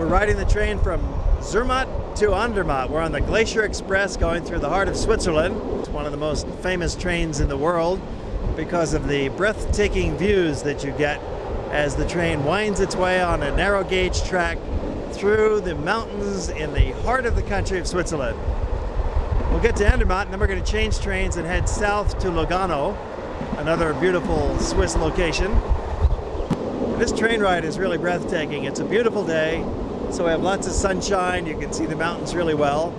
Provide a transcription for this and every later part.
We're riding the train from Zermatt to Andermatt. We're on the Glacier Express going through the heart of Switzerland. It's one of the most famous trains in the world because of the breathtaking views that you get as the train winds its way on a narrow gauge track through the mountains in the heart of the country of Switzerland. We'll get to Andermatt and then we're going to change trains and head south to Lugano, another beautiful Swiss location. This train ride is really breathtaking. It's a beautiful day, so we have lots of sunshine. You can see the mountains really well.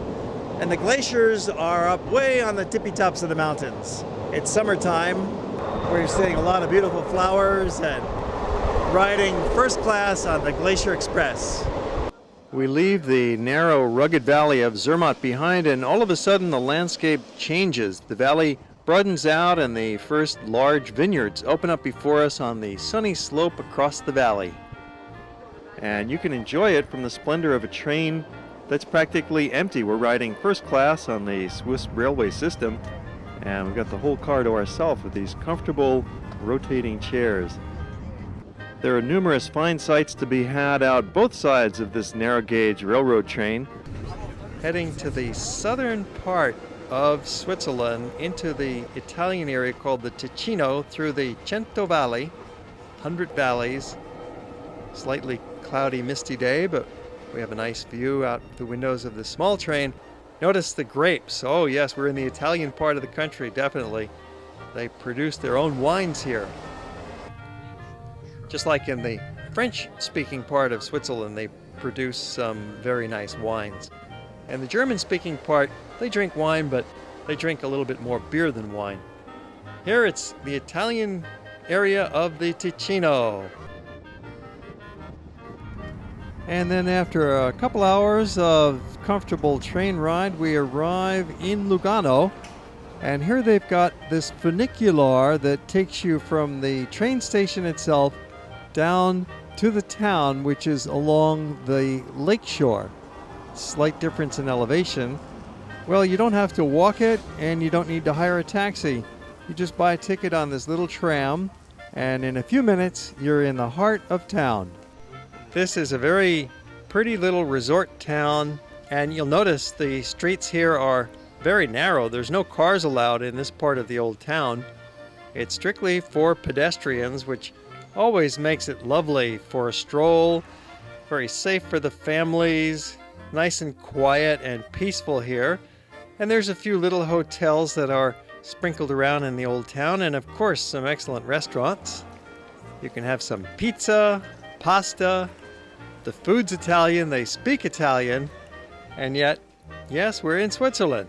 And the glaciers are up way on the tippy tops of the mountains. It's summertime. We're seeing a lot of beautiful flowers and riding first class on the Glacier Express. We leave the narrow, rugged valley of Zermatt behind, and all of a sudden the landscape changes. The valley broadens out and the first large vineyards open up before us on the sunny slope across the valley. And you can enjoy it from the splendor of a train that's practically empty. We're riding first class on the Swiss railway system, and we've got the whole car to ourselves with these comfortable rotating chairs. There are numerous fine sights to be had out both sides of this narrow gauge railroad train. Heading to the southern part of Switzerland into the Italian area called the Ticino through the Cento Valley, 100 valleys. Slightly cloudy, misty day, but we have a nice view out the windows of the small train. Notice the grapes. Oh yes, we're in the Italian part of the country, definitely. They produce their own wines here. Just like in the French-speaking part of Switzerland, they produce some very nice wines. And the German-speaking part, they drink wine, but they drink a little bit more beer than wine. Here it's the Italian area of the Ticino. And then after a couple hours of comfortable train ride, we arrive in Lugano. And here they've got this funicular that takes you from the train station itself down to the town, which is along the lake shore. Slight difference in elevation. Well, you don't have to walk it and you don't need to hire a taxi. You just buy a ticket on this little tram and in a few minutes you're in the heart of town. This is a very pretty little resort town, and you'll notice the streets here are very narrow. There's no cars allowed in this part of the old town. It's strictly for pedestrians, which always makes it lovely for a stroll, very safe for the families, nice and quiet and peaceful here. And there's a few little hotels that are sprinkled around in the old town, and of course some excellent restaurants. You can have some pizza, pasta. The food's Italian, they speak Italian, and yet, yes, we're in Switzerland.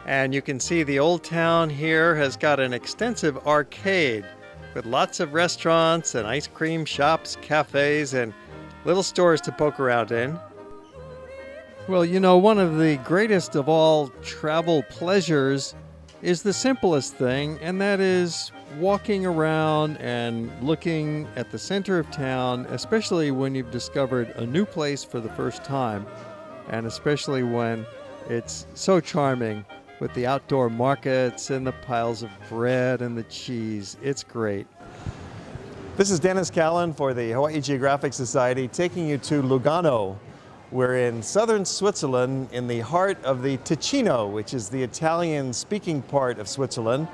And you can see the old town here has got an extensive arcade with lots of restaurants and ice cream shops, cafes, and little stores to poke around in. Well, you know, one of the greatest of all travel pleasures is the simplest thing, and that is walking around and looking at the center of town, especially when you've discovered a new place for the first time, and especially when it's so charming with the outdoor markets and the piles of bread and the cheese. It's great. This is Dennis Callan for the Hawaii Geographic Society taking you to Lugano. We're in southern Switzerland in the heart of the Ticino, which is the Italian-speaking part of Switzerland.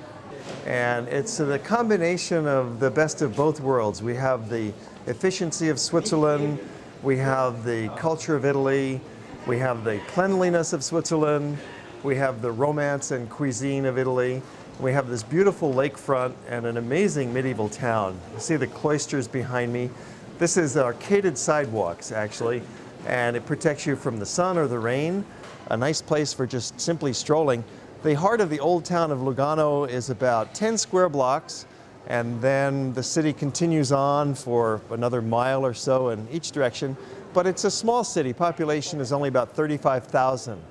And it's the combination of the best of both worlds. We have the efficiency of Switzerland, we have the culture of Italy, we have the cleanliness of Switzerland, we have the romance and cuisine of Italy. We have this beautiful lakefront and an amazing medieval town. You see the cloisters behind me. This is arcaded sidewalks, actually, and it protects you from the sun or the rain. A nice place for just simply strolling. The heart of the old town of Lugano is about 10 square blocks, and then the city continues on for another mile or so in each direction. But it's a small city. Population is only about 35,000.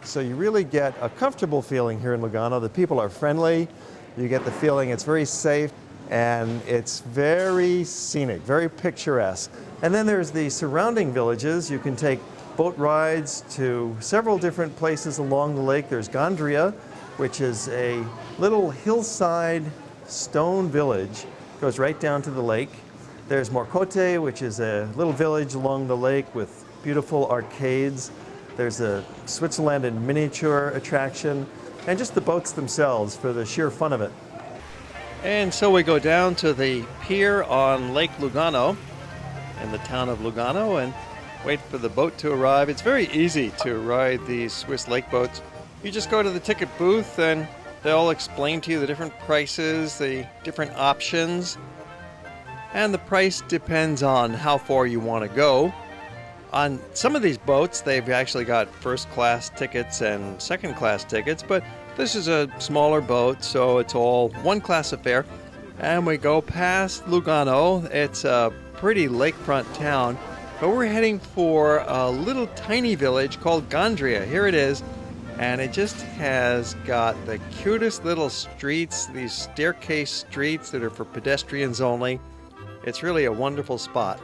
So you really get a comfortable feeling here in Lugano. The people are friendly. You get the feeling it's very safe, and it's very scenic, very picturesque. And then there's the surrounding villages. You can take boat rides to several different places along the lake. There's Gandria, which is a little hillside stone village. Goes right down to the lake. There's Morcote, which is a little village along the lake with beautiful arcades. There's a Switzerland in miniature attraction, and just the boats themselves for the sheer fun of it. And so we go down to the pier on Lake Lugano in the town of Lugano and wait for the boat to arrive. It's very easy to ride these Swiss lake boats. You just go to the ticket booth and they'll explain to you the different prices, the different options, and the price depends on how far you want to go. On some of these boats, they've actually got first class tickets and second class tickets, but this is a smaller boat, so it's all one class affair. And we go past Lugano. It's a pretty lakefront town, but we're heading for a little tiny village called Gandria. Here it is, and it just has got the cutest little streets, these staircase streets that are for pedestrians only. It's really a wonderful spot.